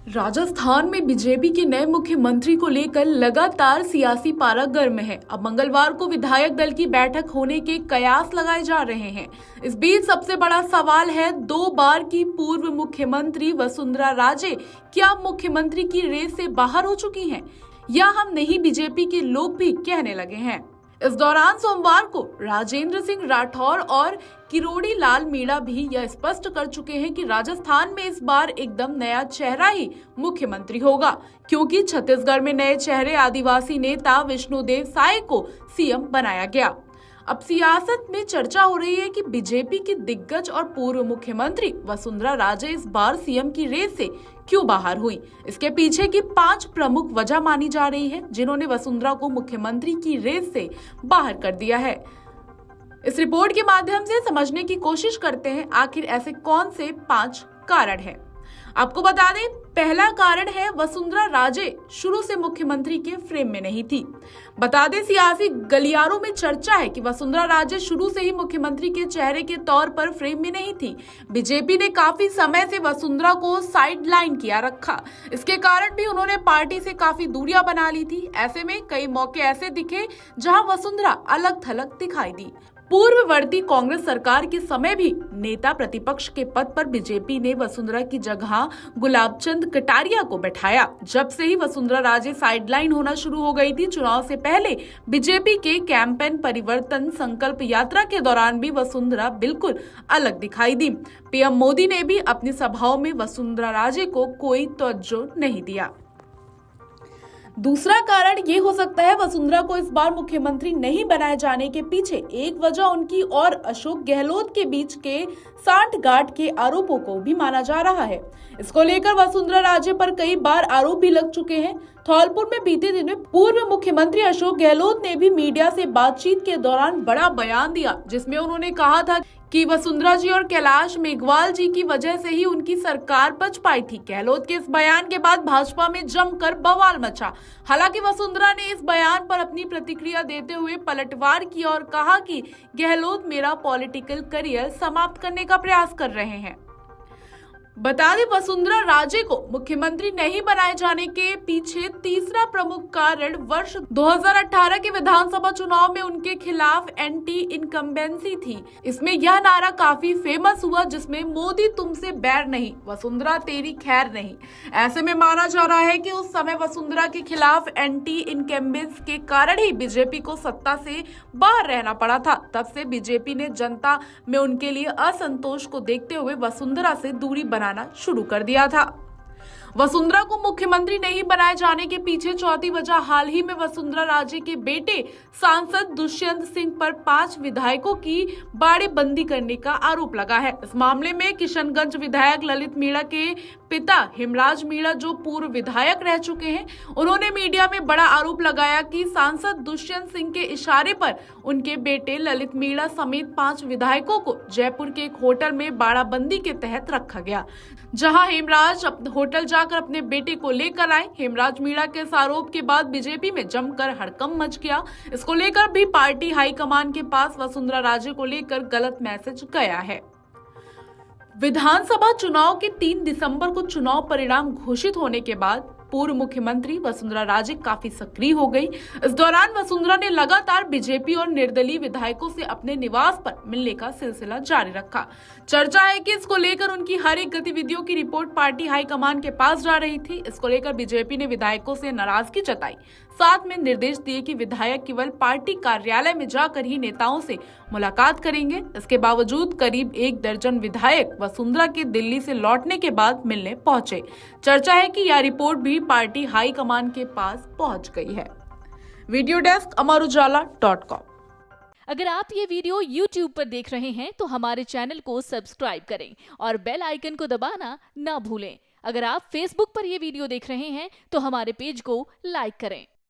राजस्थान में बीजेपी के नए मुख्यमंत्री को लेकर लगातार सियासी पारा गर्म है। अब मंगलवार को विधायक दल की बैठक होने के कयास लगाए जा रहे हैं। इस बीच सबसे बड़ा सवाल है, 2 बार की पूर्व मुख्यमंत्री वसुंधरा राजे क्या मुख्यमंत्री की रेस से बाहर हो चुकी हैं या हम नहीं, बीजेपी के लोग भी कहने लगे हैं। इस दौरान सोमवार को राजेंद्र सिंह राठौर और किरोड़ी लाल मीणा भी यह स्पष्ट कर चुके हैं कि राजस्थान में इस बार एकदम नया चेहरा ही मुख्यमंत्री होगा, क्योंकि छत्तीसगढ़ में नए चेहरे आदिवासी नेता विष्णुदेव साय को सीएम बनाया गया। अब सियासत में चर्चा हो रही है कि बीजेपी की दिग्गज और पूर्व मुख्यमंत्री वसुंधरा राजे इस बार सीएम की रेस से क्यों बाहर हुई। इसके पीछे की 5 प्रमुख वजह मानी जा रही है, जिन्होंने वसुंधरा को मुख्यमंत्री की रेस से बाहर कर दिया है। इस रिपोर्ट के माध्यम से समझने की कोशिश करते हैं आखिर ऐसे कौन से 5 कारण हैं। आपको बता दें, पहला कारण है वसुंधरा राजे शुरू से मुख्यमंत्री के फ्रेम में नहीं थी। बता दें, सियासी गलियारों में चर्चा है कि वसुंधरा राजे शुरू से ही मुख्यमंत्री के चेहरे के तौर पर फ्रेम में नहीं थी। बीजेपी ने काफी समय से वसुंधरा को साइडलाइन किया रखा। इसके कारण भी उन्होंने पार्टी से काफी दूरियां बना ली थी। ऐसे में कई मौके ऐसे दिखे जहां वसुंधरा अलग थलग दिखाई दी। पूर्ववर्ती कांग्रेस सरकार के समय भी नेता प्रतिपक्ष के पद पर बीजेपी ने वसुंधरा की जगह गुलाबचंद कटारिया को बैठाया। जब से ही वसुंधरा राजे साइडलाइन होना शुरू हो गई थी। चुनाव से पहले बीजेपी के कैंपेन परिवर्तन संकल्प यात्रा के दौरान भी वसुंधरा बिल्कुल अलग दिखाई दी। पीएम मोदी ने भी अपनी सभाओं में वसुंधरा राजे को कोई तवज्जो नहीं दिया। दूसरा कारण ये हो सकता है, वसुंधरा को इस बार मुख्यमंत्री नहीं बनाए जाने के पीछे एक वजह उनकी और अशोक गहलोत के बीच के सांठगांठ के आरोपों को भी माना जा रहा है। इसको लेकर वसुंधरा राजे पर कई बार आरोप भी लग चुके हैं। धौलपुर में बीते दिन में पूर्व मुख्यमंत्री अशोक गहलोत ने भी मीडिया से बातचीत के दौरान बड़ा बयान दिया, जिसमें उन्होंने कहा था कि वसुंधरा जी और कैलाश मेघवाल जी की वजह से ही उनकी सरकार बच पाई थी। गहलोत के इस बयान के बाद भाजपा में जमकर बवाल मचा। हालांकि वसुंधरा ने इस बयान पर अपनी प्रतिक्रिया देते हुए पलटवार किया और कहा कि गहलोत मेरा पॉलिटिकल करियर समाप्त करने का प्रयास कर रहे हैं। बता दें, वसुंधरा राजे को मुख्यमंत्री नहीं बनाए जाने के पीछे तीसरा प्रमुख कारण वर्ष 2018 के विधानसभा चुनाव में उनके खिलाफ एंटी इनकम्बेंसी थी। इसमें यह नारा काफी फेमस हुआ, जिसमें मोदी तुमसे बैर नहीं, वसुंधरा तेरी खैर नहीं। ऐसे में माना जा रहा है कि उस समय वसुंधरा के खिलाफ एंटी इनकम्बेंस के कारण ही बीजेपी को सत्ता से बाहर रहना पड़ा था। तब से बीजेपी ने जनता में उनके लिए असंतोष को देखते हुए वसुंधरा से दूरी बनाना शुरू कर दिया था। वसुंधरा को मुख्यमंत्री नहीं बनाए जाने के पीछे चौथी वजह हाल ही में वसुंधरा राजे के बेटे सांसद दुष्यंत सिंह पर 5 विधायकों की बाड़ेबंदी करने का आरोप लगा है। इस मामले में किशनगंज विधायक ललित मीणा के पिता हेमराज मीणा, जो पूर्व विधायक रह चुके हैं, उन्होंने मीडिया में बड़ा आरोप लगाया कि सांसद दुष्यंत सिंह के इशारे पर उनके बेटे ललित मीणा समेत 5 विधायकों को जयपुर के एक होटल में बाड़ाबंदी के तहत रखा गया, जहां हेमराज होटल जाकर अपने बेटे को लेकर आए। हेमराज मीणा के इस आरोप के बाद बीजेपी में जमकर हड़कंप मच गया। इसको लेकर भी पार्टी हाईकमान के पास वसुंधरा राजे को लेकर गलत मैसेज गया है। विधानसभा चुनाव के 3 दिसंबर को चुनाव परिणाम घोषित होने के बाद पूर्व मुख्यमंत्री वसुंधरा राजे काफी सक्रिय हो गई। इस दौरान वसुंधरा ने लगातार बीजेपी और निर्दलीय विधायकों से अपने निवास पर मिलने का सिलसिला जारी रखा। चर्चा है कि इसको लेकर उनकी हर एक गतिविधियों की रिपोर्ट पार्टी हाईकमान के पास जा रही थी। इसको लेकर बीजेपी ने विधायकों से नाराजगी जताई, साथ में निर्देश दिए कि विधायक केवल पार्टी कार्यालय में जाकर ही नेताओं से मुलाकात करेंगे। इसके बावजूद करीब 1 दर्जन विधायक वसुंधरा के दिल्ली से लौटने के बाद मिलने पहुंचे। चर्चा है कि यह रिपोर्ट भी पार्टी हाईकमान के पास पहुंच गई है। Video desk amarujala.com। अगर आप ये वीडियो YouTube पर देख रहे हैं तो हमारे चैनल को सब्सक्राइब करें और बेल आइकन को दबाना ना भूलें। अगर आप Facebook पर ये वीडियो देख रहे हैं तो हमारे पेज को लाइक करें।